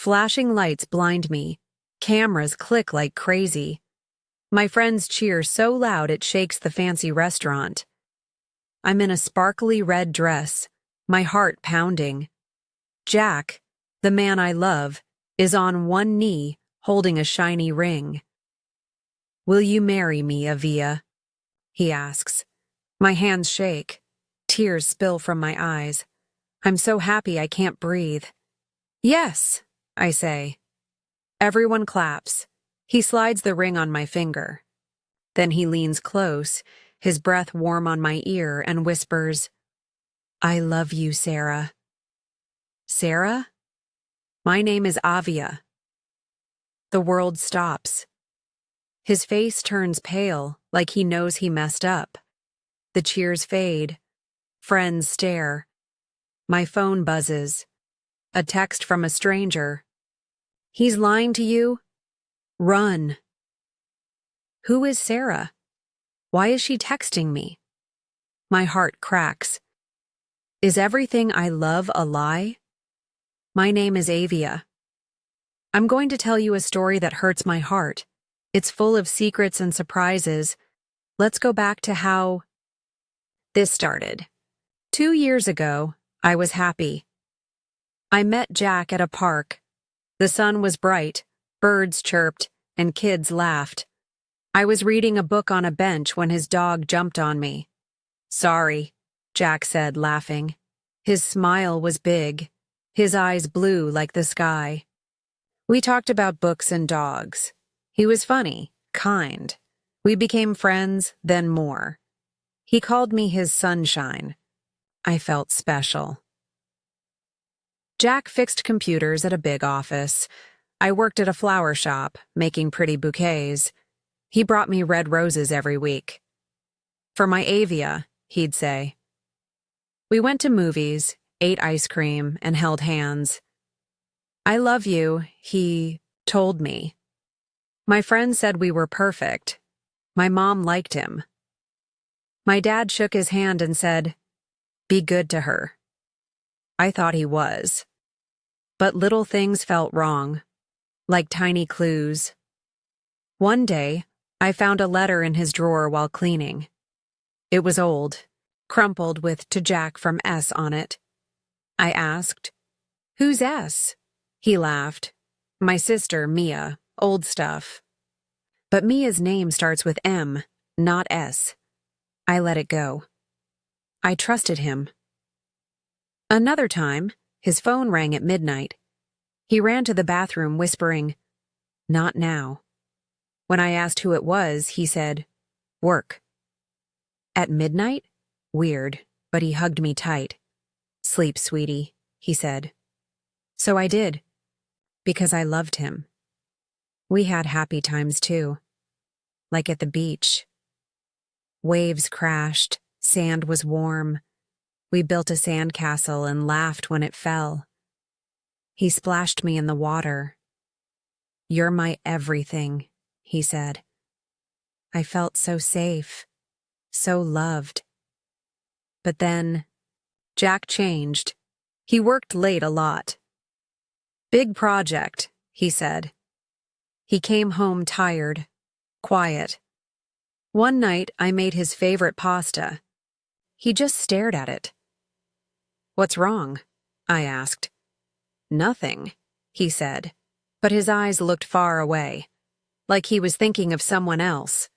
Flashing lights blind me. Cameras click like crazy. My friends cheer so loud it shakes the fancy restaurant. I'm in a sparkly red dress, my heart pounding. Jack, the man I love, is on one knee, holding a shiny ring. "Will you marry me, Avia?" he asks. My hands shake. Tears spill from my eyes. I'm so happy I can't breathe. "Yes," I say. Everyone claps. He slides the ring on my finger. Then he leans close, his breath warm on my ear, and whispers, "I love you, Sara." "Sara? My name is Avia." The world stops. His face turns pale, like he knows he messed up. The cheers fade. Friends stare. My phone buzzes. A text from a stranger. "He's lying to you? Run." Who is Sara? Why is she texting me? My heart cracks. Is everything I love a lie? My name is Avia. I'm going to tell you a story that hurts my heart. It's full of secrets and surprises. Let's go back to how this started. 2 years ago, I was happy. I met Jack at a park. The sun was bright, birds chirped, and kids laughed. I was reading a book on a bench when his dog jumped on me. "Sorry," Jack said, laughing. His smile was big, his eyes blue like the sky. We talked about books and dogs. He was funny, kind. We became friends, then more. He called me his sunshine. I felt special. Jack fixed computers at a big office. I worked at a flower shop, making pretty bouquets. He brought me red roses every week. "For my Avia," he'd say. We went to movies, ate ice cream, and held hands. "I love you," he told me. My friends said we were perfect. My mom liked him. My dad shook his hand and said, "Be good to her." I thought he was. But little things felt wrong, like tiny clues. One day, I found a letter in his drawer while cleaning. It was old, crumpled with "To Jack from S" on it. I asked, "Who's S?" He laughed. "My sister, Mia, old stuff." But Mia's name starts with M, not S. I let it go. I trusted him. Another time, his phone rang at midnight. He ran to the bathroom whispering, "Not now." When I asked who it was, he said, "Work." At midnight? Weird, but he hugged me tight. "Sleep, sweetie," he said. So I did, because I loved him. We had happy times too, like at the beach. Waves crashed, sand was warm. We built a sandcastle and laughed when it fell. He splashed me in the water. "You're my everything," he said. I felt so safe, so loved. But then, Jack changed. He worked late a lot. "Big project," he said. He came home tired, quiet. One night, I made his favorite pasta. He just stared at it. "What's wrong?" I asked. "Nothing," he said, but his eyes looked far away, like he was thinking of someone else.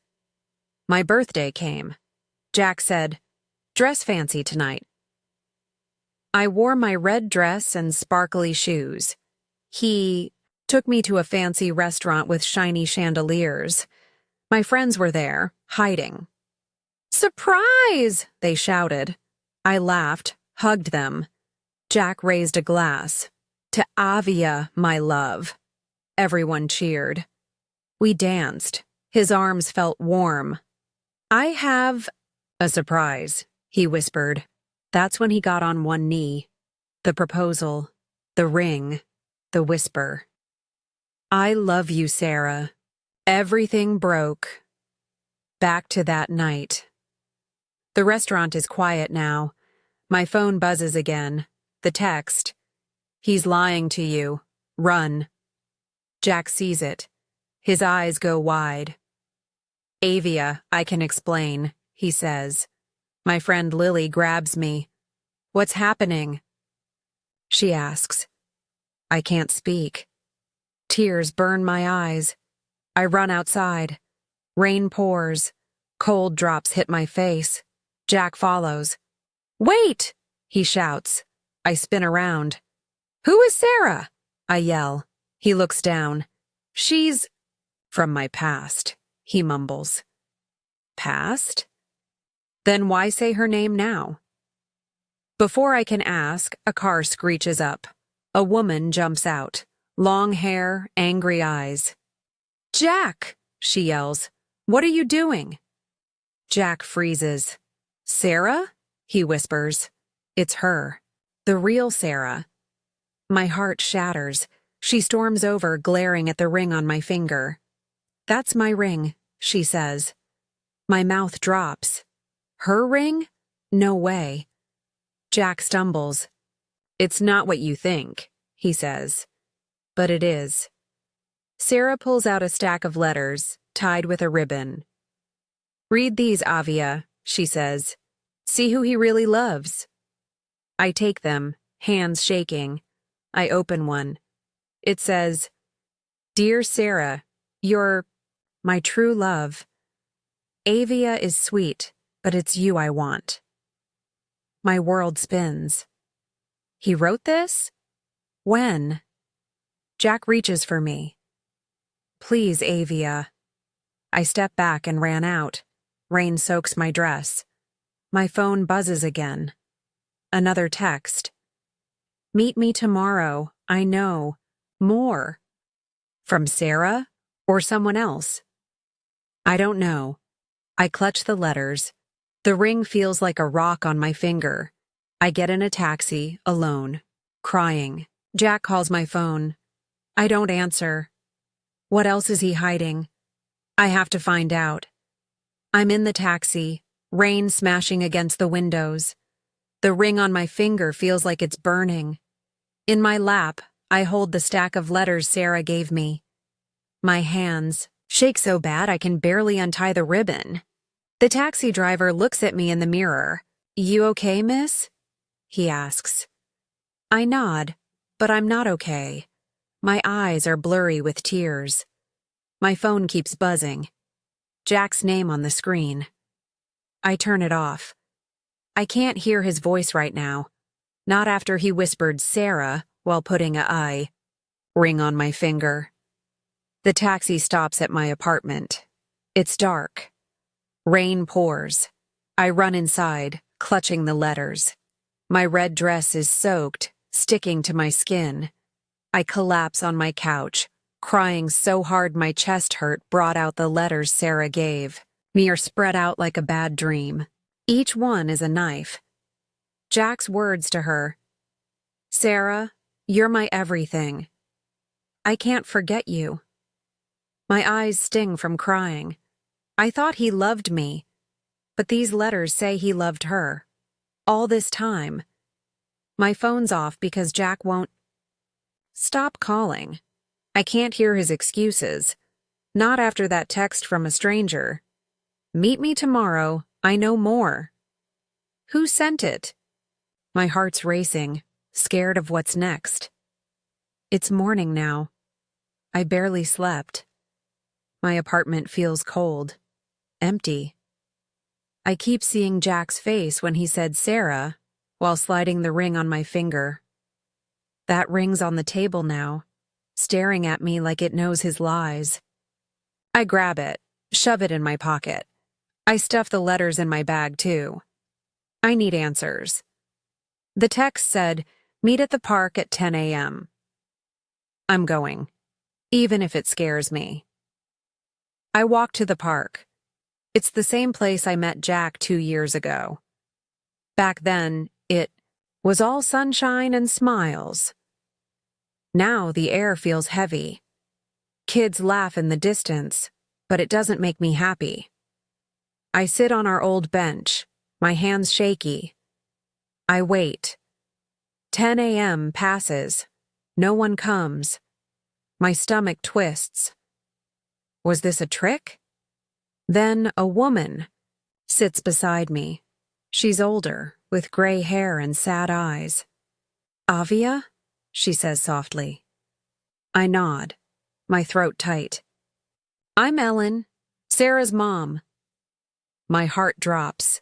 My birthday came. Jack said, "Dress fancy tonight." I wore my red dress and sparkly shoes. He took me to a fancy restaurant with shiny chandeliers. My friends were there, hiding. "Surprise!" they shouted. I laughed, hugged them. Jack raised a glass. "To Avia, my love." Everyone cheered. We danced. His arms felt warm. "I have a surprise," he whispered. That's when he got on one knee. The proposal, the ring, the whisper. "I love you, Sara." Everything broke. Back to that night. The restaurant is quiet now. My phone buzzes again. The text. "He's lying to you. Run. Jack sees it. His eyes go wide. Avia, I can explain, he says. My friend Lily grabs me. What's happening? She asks. I can't speak. Tears burn my eyes. I run outside. Rain pours. Cold drops hit my face. Jack follows. Wait! He shouts. I spin around. Who is Sarah? I yell. He looks down. She's from my past, he mumbles. Past? Then why say her name now? Before I can ask, a car screeches up. A woman jumps out. Long hair, angry eyes. Jack, she yells. What are you doing? Jack freezes. Sarah? He whispers. It's her. The real Sarah. My heart shatters. She storms over, glaring at the ring on my finger. That's my ring, she says. My mouth drops. Her ring? No way. Jack stumbles. It's not what you think, he says. But it is. Sarah pulls out a stack of letters, tied with a ribbon. Read these, Avia, she says. See who he really loves. I take them, hands shaking. I open one. It says, Dear Sara, you're my true love. Avia is sweet, but it's you I want. My world spins. He wrote this? When? Jack reaches for me. Please, Avia. I step back and ran out. Rain soaks my dress. My phone buzzes again. Another text. Meet me tomorrow, I know. More. From Sara or someone else? I don't know. I clutch the letters. The ring feels like a rock on my finger. I get in a taxi, alone, crying. Jack calls my phone. I don't answer. What else is he hiding? I have to find out. I'm in the taxi, rain smashing against the windows. The ring on my finger feels like it's burning. In my lap, I hold the stack of letters Sara gave me. My hands shake so bad I can barely untie the ribbon. The taxi driver looks at me in the mirror. You okay, miss? He asks. I nod, but I'm not okay. My eyes are blurry with tears. My phone keeps buzzing. Jack's name on the screen. I turn it off. I can't hear his voice right now. Not after he whispered Sara while putting a I ring on my finger. The taxi stops at my apartment. It's dark. Rain pours. I run inside, clutching the letters. My red dress is soaked, sticking to my skin. I collapse on my couch, crying so hard my chest hurt brought out the letters Sara gave. Me are spread out like a bad dream. Each one is a knife. Jack's words to her. Sara, you're my everything. I can't forget you. My eyes sting from crying. I thought he loved me, but these letters say he loved her. All this time. My phone's off because Jack won't stop calling. I can't hear his excuses. Not after that text from a stranger. Meet me tomorrow, I know more. Who sent it? My heart's racing, scared of what's next. It's morning now. I barely slept. My apartment feels cold, empty. I keep seeing Jack's face when he said Sara, while sliding the ring on my finger. That ring's on the table now, staring at me like it knows his lies. I grab it, shove it in my pocket. I stuff the letters in my bag too. I need answers. The text said, meet at the park at 10 a.m. I'm going, even if it scares me. I walk to the park. It's the same place I met Jack 2 years ago. Back then, it was all sunshine and smiles. Now the air feels heavy. Kids laugh in the distance, but it doesn't make me happy. I sit on our old bench, my hands shaky. I wait. 10 a.m. passes. No one comes. My stomach twists. Was this a trick? Then a woman sits beside me. She's older, with gray hair and sad eyes. "Avia?" she says softly. I nod, my throat tight. "I'm Ellen, Sarah's mom." My heart drops.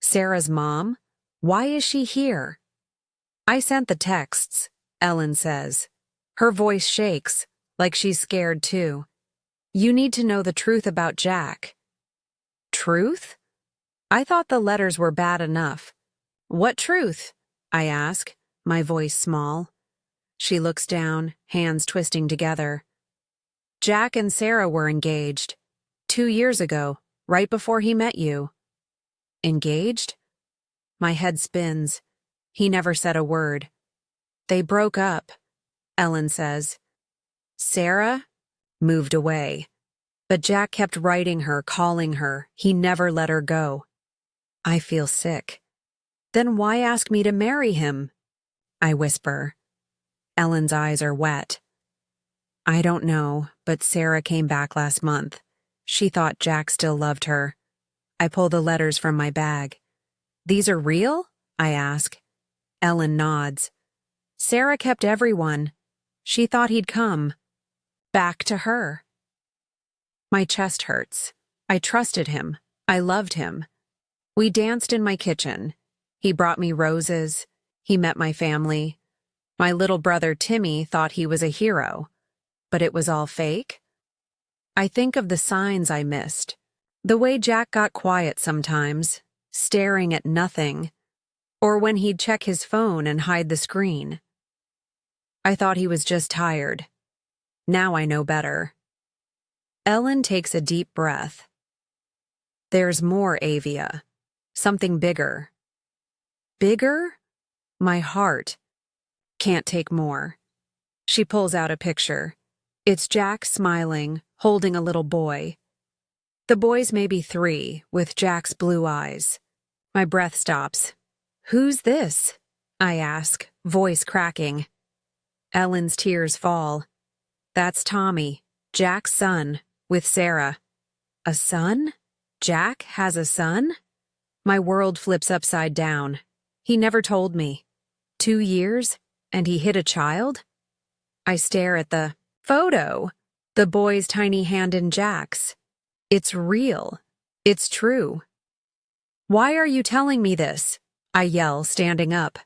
Sarah's mom? Why is she here? "I sent the texts," Ellen says. Her voice shakes, like she's scared too. "You need to know the truth about Jack." Truth? I thought the letters were bad enough. "What truth?" I ask, my voice small. She looks down, hands twisting together. "Jack and Sara were engaged. 2 years ago, right before he met you." Engaged? My head spins. He never said a word. "They broke up," Ellen says. "Sara moved away. But Jack kept writing her, calling her. He never let her go." I feel sick. "Then why ask me to marry him?" I whisper. Ellen's eyes are wet. "I don't know, but Sara came back last month. She thought Jack still loved her." I pull the letters from my bag. "These are real?" I ask. Ellen nods. "Sara kept everyone. She thought he'd come. Back to her." My chest hurts. I trusted him. I loved him. We danced in my kitchen. He brought me roses. He met my family. My little brother Timmy thought he was a hero. But it was all fake? I think of the signs I missed. The way Jack got quiet sometimes, staring at nothing. Or when he'd check his phone and hide the screen. I thought he was just tired. Now I know better. Ellen takes a deep breath. "There's more, Avia. Something bigger." Bigger? My heart can't take more. She pulls out a picture. It's Jack smiling, holding a little boy. The boy's maybe 3, with Jack's blue eyes. My breath stops. "Who's this?" I ask, voice cracking. Ellen's tears fall. "That's Tommy, Jack's son, with Sara." A son? Jack has a son? My world flips upside down. He never told me. 2 years, and he hid a child? I stare at the photo, the boy's tiny hand in Jack's. It's real. It's true. "Why are you telling me this?" I yell, standing up.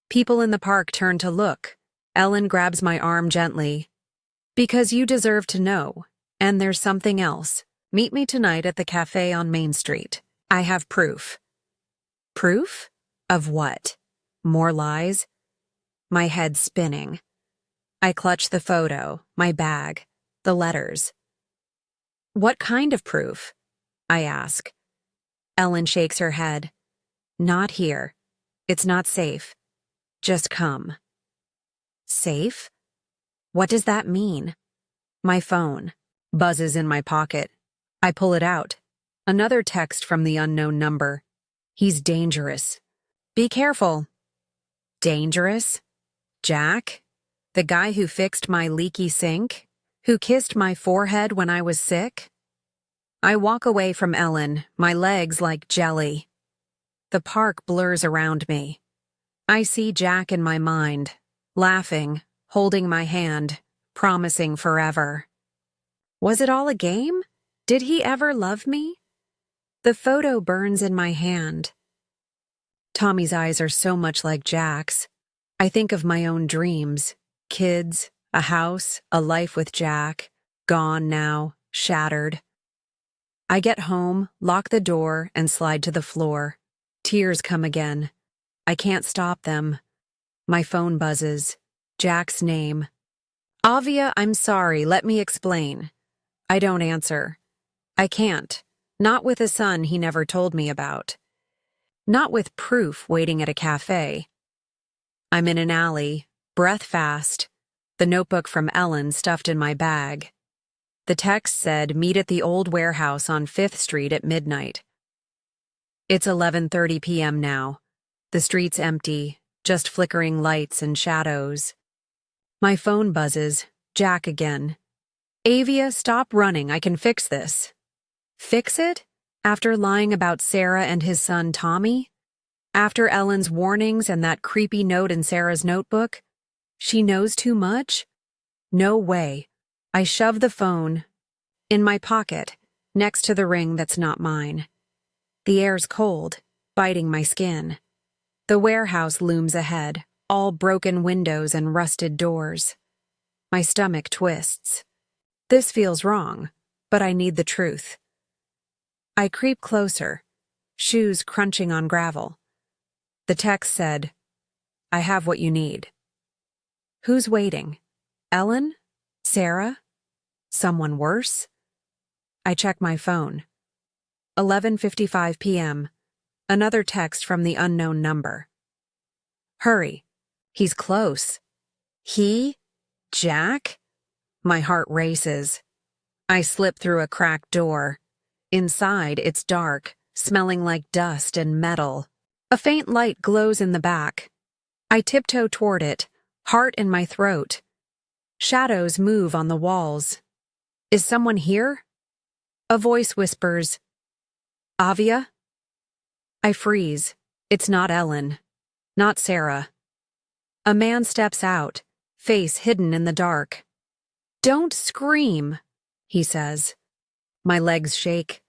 People in the park turn to look. Ellen grabs my arm gently. "Because you deserve to know. And there's something else. Meet me tonight at the cafe on Main Street. I have proof." Proof? Of what? More lies? My head's spinning. I clutch the photo, my bag, the letters. "What kind of proof?" I ask. Ellen shakes her head. "Not here. It's not safe. Just come." Safe? What does that mean? My phone buzzes in my pocket. I pull it out. Another text from the unknown number. "He's dangerous. Be careful." Dangerous? Jack? The guy who fixed my leaky sink? Who kissed my forehead when I was sick? I walk away from Ellen, my legs like jelly. The park blurs around me. I see Jack in my mind, laughing, holding my hand, promising forever. Was it all a game? Did he ever love me? The photo burns in my hand. Tommy's eyes are so much like Jack's. I think of my own dreams, kids, a house, a life with Jack, gone now, shattered. I get home, lock the door, and slide to the floor. Tears come again. I can't stop them. My phone buzzes. Jack's name. "Avia, I'm sorry, let me explain." I don't answer. I can't. Not with a son he never told me about. Not with proof waiting at a cafe. I'm in an alley, breath fast, the notebook from Ellen stuffed in my bag. The text said, "Meet at the old warehouse on 5th Street at midnight." It's 11:30 p.m. now. The street's empty, just flickering lights and shadows. My phone buzzes. Jack again. Avia, stop running. I can fix this. Fix it? After lying about Sara and his son Tommy? After Ellen's warnings and that creepy note in Sarah's notebook? She knows too much? No way. I shove the phone in my pocket, next to the ring that's not mine. The air's cold, biting my skin. The warehouse looms ahead, all broken windows and rusted doors. My stomach twists. This feels wrong, but I need the truth. I creep closer, shoes crunching on gravel. The text said, "I have what you need." Who's waiting? Ellen? Sara? Someone worse? I check my phone. 11:55 p.m. Another text from the unknown number. Hurry. He's close. He? Jack? My heart races. I slip through a cracked door. Inside, it's dark, smelling like dust and metal. A faint light glows in the back. I tiptoe toward it, heart in my throat. Shadows move on the walls. Is someone here? A voice whispers, "Avia?" I freeze. It's not Ellen. Not Sara. A man steps out, face hidden in the dark. "Don't scream," he says. My legs shake.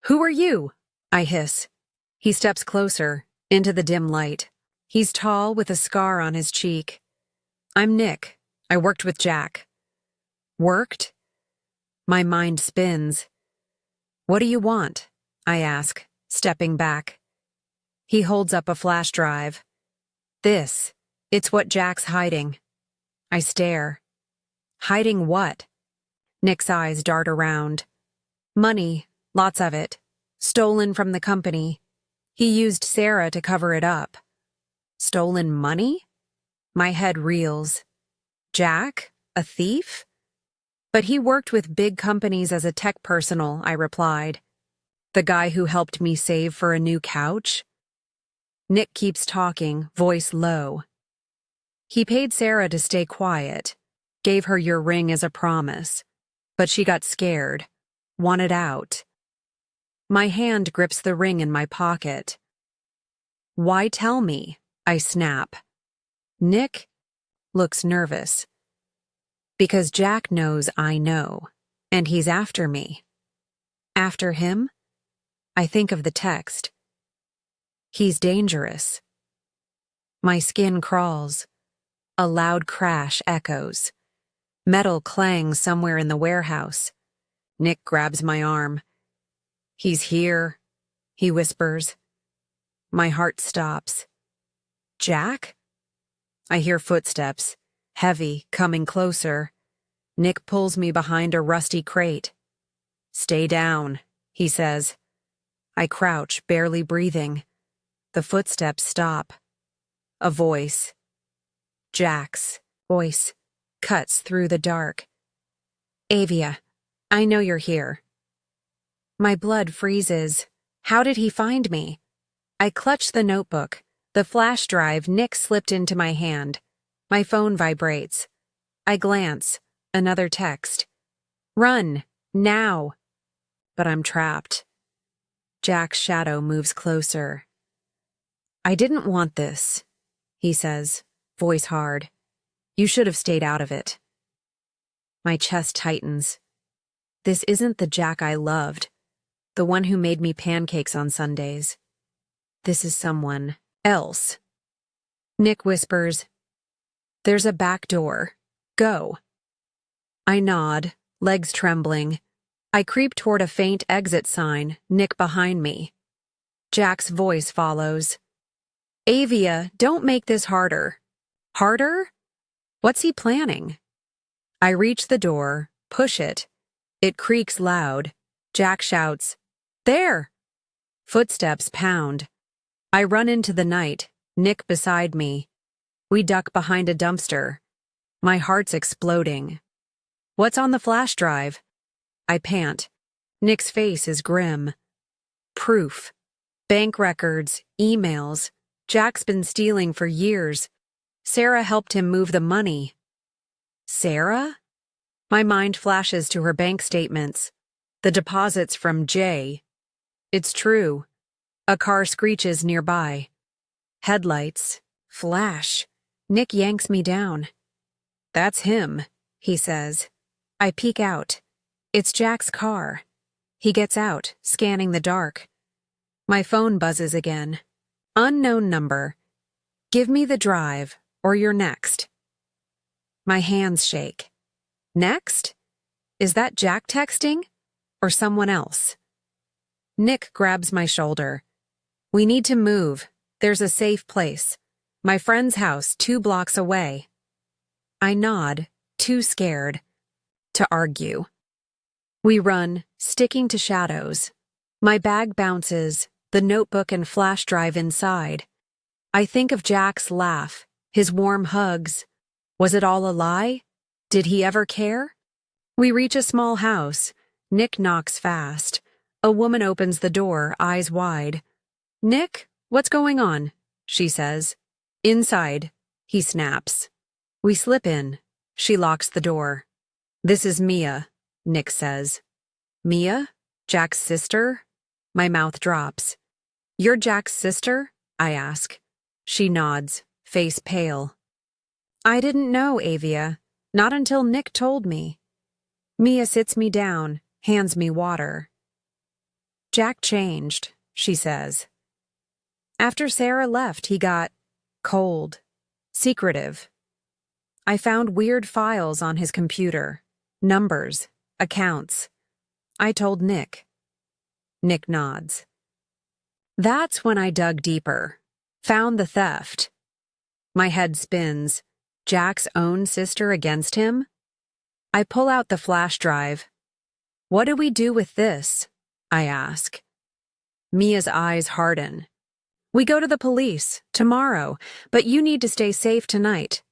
"Who are you?" I hiss. He steps closer, into the dim light. He's tall with a scar on his cheek. "I'm Nick. I worked with Jack." Worked? My mind spins. "What do you want?" I ask, stepping back. He holds up a flash drive. It's what Jack's hiding. I stare. Hiding what? Nick's eyes dart around. Money, lots of it. Stolen from the company. He used Sara to cover it up. Stolen money? My head reels. Jack? A thief? But he worked with big companies as a tech personnel, I replied. The guy who helped me save for a new couch? Nick keeps talking, voice low. He paid Sara to stay quiet, gave her your ring as a promise, but she got scared, wanted out. My hand grips the ring in my pocket. "Why tell me?" I snap. Nick looks nervous. "Because Jack knows I know, and he's after me." After him? I think of the text. He's dangerous. My skin crawls. A loud crash echoes. Metal clangs somewhere in the warehouse. Nick grabs my arm. "He's here," he whispers. My heart stops. Jack? I hear footsteps, heavy, coming closer. Nick pulls me behind a rusty crate. "Stay down," he says. I crouch, barely breathing. The footsteps stop. A voice. Jack's voice cuts through the dark. "Avia, I know you're here." My blood freezes. How did he find me? I clutch the notebook. The flash drive Nick slipped into my hand. My phone vibrates. I glance. Another text. "Run, now." But I'm trapped. Jack's shadow moves closer. "I didn't want this," he says, voice hard. "You should have stayed out of it." My chest tightens. This isn't the Jack I loved, the one who made me pancakes on Sundays. This is someone else. Nick whispers, "There's a back door. Go." I nod, legs trembling. I creep toward a faint exit sign, Nick behind me. Jack's voice follows. "Avia, don't make this harder." Harder? What's he planning? I reach the door, push it. It creaks loud. Jack shouts, "There!" Footsteps pound. I run into the night, Nick beside me. We duck behind a dumpster. My heart's exploding. "What's on the flash drive?" I pant. Nick's face is grim. Proof. Bank records, emails. Jack's been stealing for years. Sara helped him move the money. Sara? My mind flashes to her bank statements. The deposits from Jay. It's true. A car screeches nearby. Headlights. Flash. Nick yanks me down. That's him, he says. I peek out. It's Jack's car. He gets out, scanning the dark. My phone buzzes again. Unknown number. Give me the drive, or you're next. My hands shake. Next? Is that Jack texting? Or someone else? Nick grabs my shoulder. We need to move. There's a safe place. My friend's house 2 blocks away. I nod, too scared to argue. We run, sticking to shadows. My bag bounces, the notebook and flash drive inside. I think of Jack's laugh, his warm hugs. Was it all a lie? Did he ever care? We reach a small house. Nick knocks fast. A woman opens the door, eyes wide. Nick, what's going on? She says. Inside, he snaps. We slip in. She locks the door. This is Mia, Nick says. Mia? Jack's sister? My mouth drops. You're Jack's sister? I ask. She nods, face pale. I didn't know, Avia. Not until Nick told me. Mia sits me down, hands me water. Jack changed, she says. After Sara left, he got cold, secretive. I found weird files on his computer, numbers, accounts. I told Nick. Nick nods. That's when I dug deeper, found the theft. My head spins. Jack's own sister against him? I pull out the flash drive. What do we do with this? I ask. Mia's eyes harden. We go to the police, tomorrow, but you need to stay safe tonight.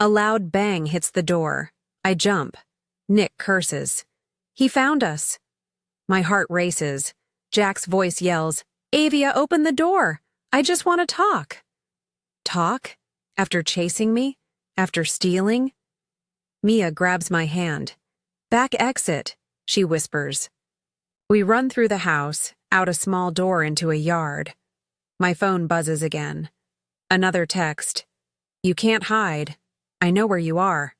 A loud bang hits the door. I jump. Nick curses. He found us. My heart races. Jack's voice yells, Avia, open the door. I just want to talk. Talk? After chasing me? After stealing? Mia grabs my hand. Back exit, she whispers. We run through the house, out a small door into a yard. My phone buzzes again. Another text. You can't hide. I know where you are.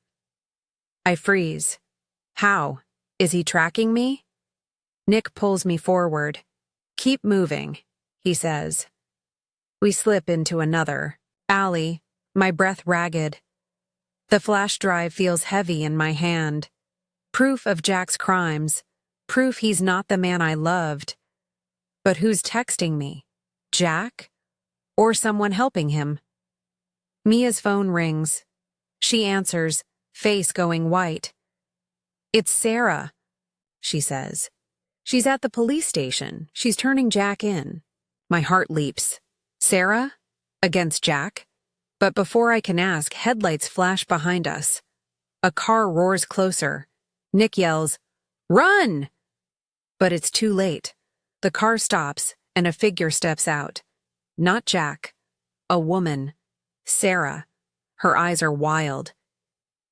I freeze. How? Is he tracking me? Nick pulls me forward. Keep moving, he says. We slip into another alley, my breath ragged. The flash drive feels heavy in my hand. Proof of Jack's crimes. Proof he's not the man I loved. But who's texting me? Jack? Or someone helping him? Mia's phone rings. She answers, face going white. It's Sara, she says. She's at the police station. She's turning Jack in. My heart leaps. Sara? Against Jack? But before I can ask, headlights flash behind us. A car roars closer. Nick yells, Run! But it's too late. The car stops, and a figure steps out. Not Jack. A woman. Sara. Her eyes are wild.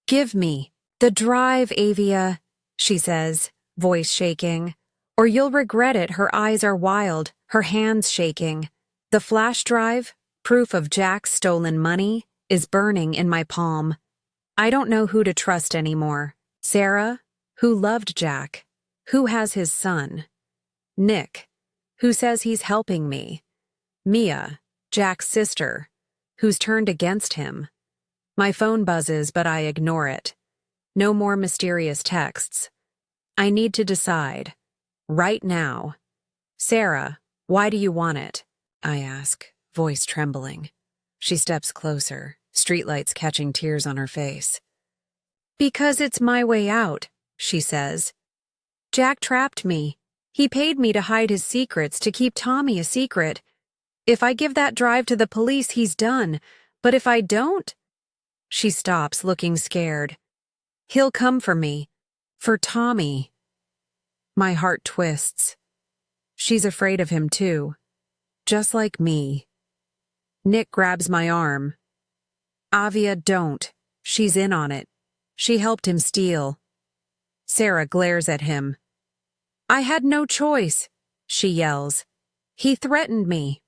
Give me the drive, Avia, she says, voice shaking. Or you'll regret it. Her eyes are wild, her hands shaking. The flash drive, proof of Jack's stolen money, is burning in my palm. I don't know who to trust anymore. Sara, who loved Jack, who has his son. Nick, who says he's helping me. Mia, Jack's sister, who's turned against him. My phone buzzes, but I ignore it. No more mysterious texts. I need to decide. Right now. Sara, why do you want it? I ask, voice trembling. She steps closer, streetlights catching tears on her face. Because it's my way out, she says. Jack trapped me. He paid me to hide his secrets, to keep Tommy a secret. If I give that drive to the police, he's done. But if I don't... She stops, looking scared. He'll come for me. For Tommy. My heart twists. She's afraid of him too. Just like me. Nick grabs my arm. Avia, don't. She's in on it. She helped him steal. Sara glares at him. I had no choice, she yells. He threatened me.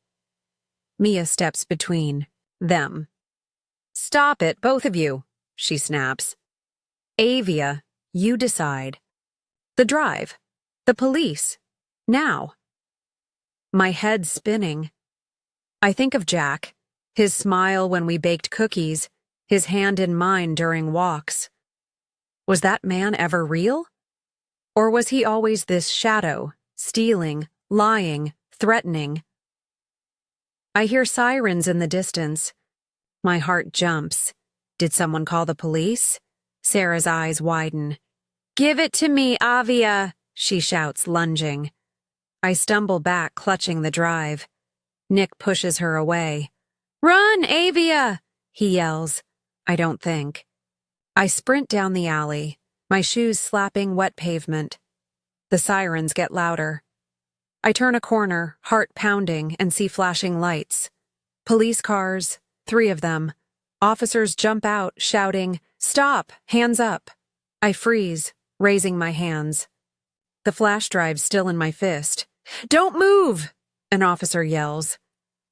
Mia steps between them. Stop it, both of you, she snaps. Avia, you decide. The drive. The police. Now. My head's spinning. I think of Jack, his smile when we baked cookies, his hand in mine during walks. Was that man ever real? Or was he always this shadow, stealing, lying, threatening? I hear sirens in the distance. My heart jumps. Did someone call the police? Sarah's eyes widen. Give it to me, Avia, she shouts, lunging. I stumble back, clutching the drive. Nick pushes her away. Run, Avia, he yells. I don't think. I sprint down the alley, my shoes slapping wet pavement. The sirens get louder. I turn a corner, heart pounding, and see flashing lights. Police cars, 3 of them. Officers jump out, shouting, Stop! Hands up! I freeze, raising my hands. The flash drive's still in my fist. Don't move! An officer yells.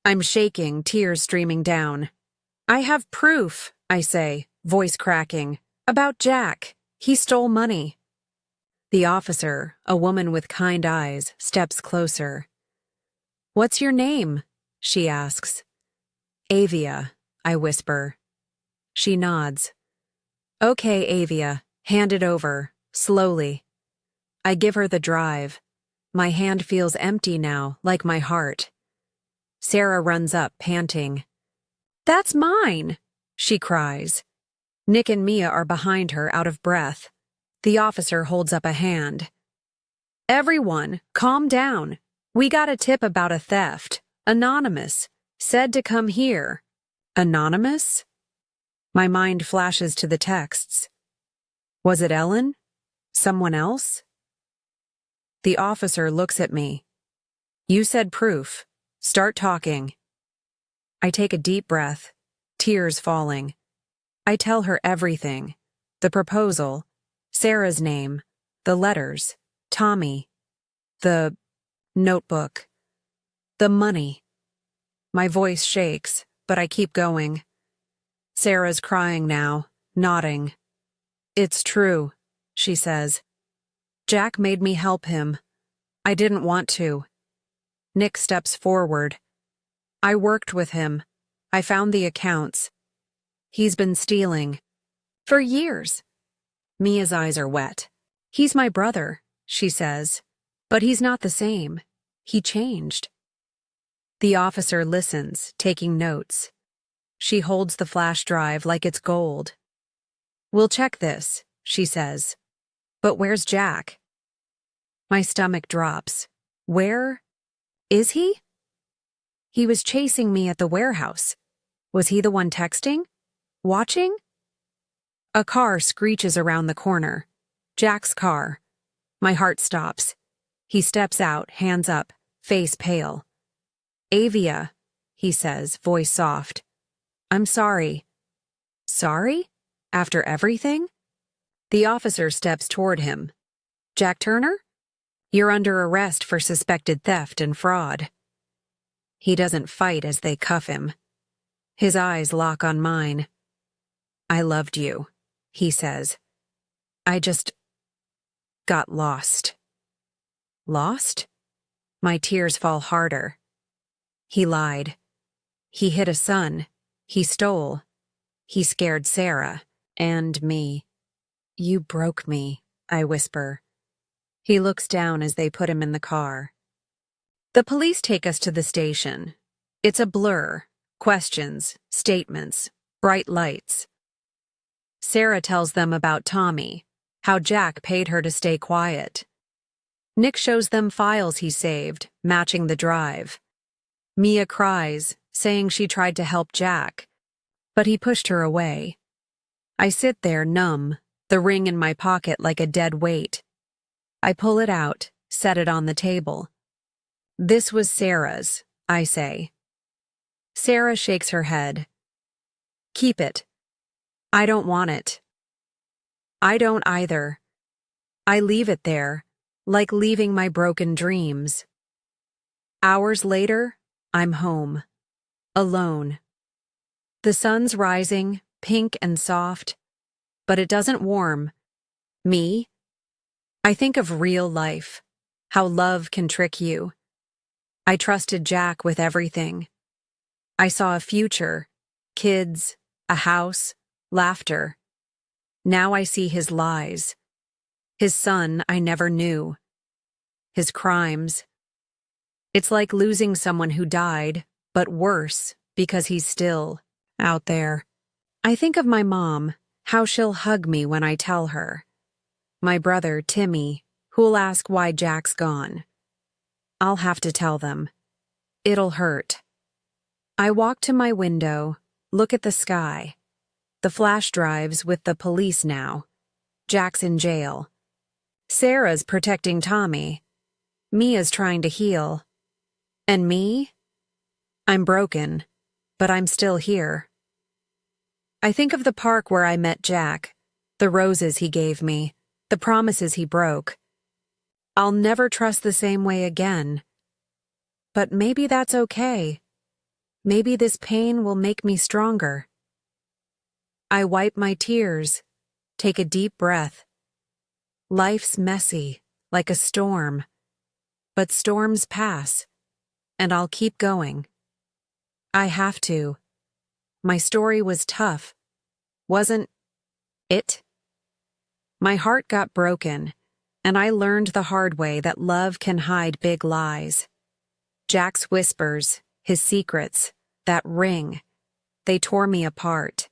I'm shaking, tears streaming down. I have proof, I say, voice cracking. About Jack. He stole money. The officer, a woman with kind eyes, steps closer. What's your name? She asks. Avia, I whisper. She nods. Okay, Avia, hand it over, slowly. I give her the drive. My hand feels empty now, like my heart. Sara runs up, panting. That's mine, she cries. Nick and Mia are behind her, out of breath. The officer holds up a hand. Everyone, calm down. We got a tip about a theft. Anonymous. Said to come here. Anonymous? My mind flashes to the texts. Was it Ellen? Someone else? The officer looks at me. You said proof. Start talking. I take a deep breath, tears falling. I tell her everything. The proposal, Sarah's name, the letters, Tommy, the notebook, the money. My voice shakes, but I keep going. Sarah's crying now, nodding. It's true, she says. Jack made me help him. I didn't want to. Nick steps forward. I worked with him. I found the accounts. He's been stealing. For years. Mia's eyes are wet. He's my brother, she says. But he's not the same. He changed. The officer listens, taking notes. She holds the flash drive like it's gold. We'll check this, she says. But where's Jack? My stomach drops. Where is he? He was chasing me at the warehouse. Was he the one texting? Watching? A car screeches around the corner. Jack's car. My heart stops. He steps out, hands up, face pale. Avia, he says, voice soft. I'm sorry. Sorry? After everything? The officer steps toward him. Jack Turner? You're under arrest for suspected theft and fraud. He doesn't fight as they cuff him. His eyes lock on mine. I loved you, he says. I just got lost. Lost? My tears fall harder. He lied. He hit a son. He stole. He scared Sara and me. You broke me, I whisper. He looks down as they put him in the car. The police take us to the station. It's a blur. Questions, statements, bright lights. Sara tells them about Tommy, how Jack paid her to stay quiet. Nick shows them files he saved, matching the drive. Mia cries, saying she tried to help Jack, but he pushed her away. I sit there numb, the ring in my pocket like a dead weight. I pull it out, set it on the table. This was Sarah's, I say. Sara shakes her head. Keep it. I don't want it. I don't either. I leave it there, like leaving my broken dreams. Hours later, I'm home, alone. The sun's rising, pink and soft, but it doesn't warm me. I think of real life, how love can trick you. I trusted Jack with everything. I saw a future, kids, a house, laughter. Now I see his lies. His son I never knew. His crimes. It's like losing someone who died, but worse, because he's still out there. I think of my mom, how she'll hug me when I tell her. My brother, Timmy, who'll ask why Jack's gone. I'll have to tell them. It'll hurt. I walk to my window, look at the sky. The flash drives with the police now. Jack's in jail. Sarah's protecting Tommy. Mia's trying to heal. And me? I'm broken, but I'm still here. I think of the park where I met Jack, the roses he gave me, the promises he broke. I'll never trust the same way again. But maybe that's okay. Maybe this pain will make me stronger. I wipe my tears, take a deep breath. Life's messy, like a storm. But storms pass, and I'll keep going. I have to. My story was tough, wasn't it? My heart got broken, and I learned the hard way that love can hide big lies. Jack's whispers, his secrets, that ring, they tore me apart.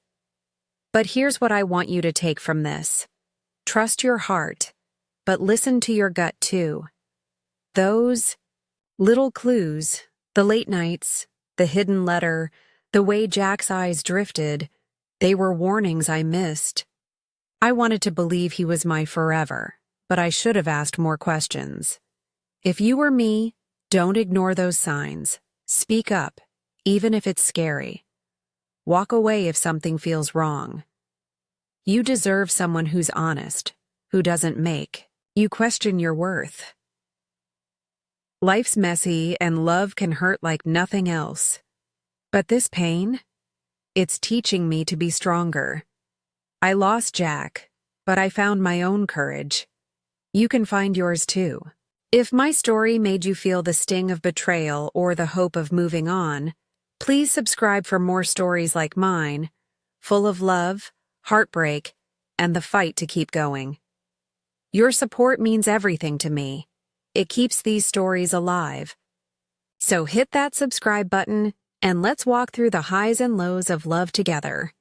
But here's what I want you to take from this. Trust your heart, but listen to your gut too. Those little clues, the late nights, the hidden letter, the way Jack's eyes drifted, they were warnings I missed. I wanted to believe he was my forever, but I should have asked more questions. If you were me, don't ignore those signs. Speak up, even if it's scary. Walk away if something feels wrong. You deserve someone who's honest, who doesn't make you question your worth. Life's messy and love can hurt like nothing else. But this pain, it's teaching me to be stronger. I lost Jack, but I found my own courage. You can find yours too. If my story made you feel the sting of betrayal or the hope of moving on, please subscribe for more stories like mine, full of love, heartbreak, and the fight to keep going. Your support means everything to me. It keeps these stories alive. So hit that subscribe button and let's walk through the highs and lows of love together.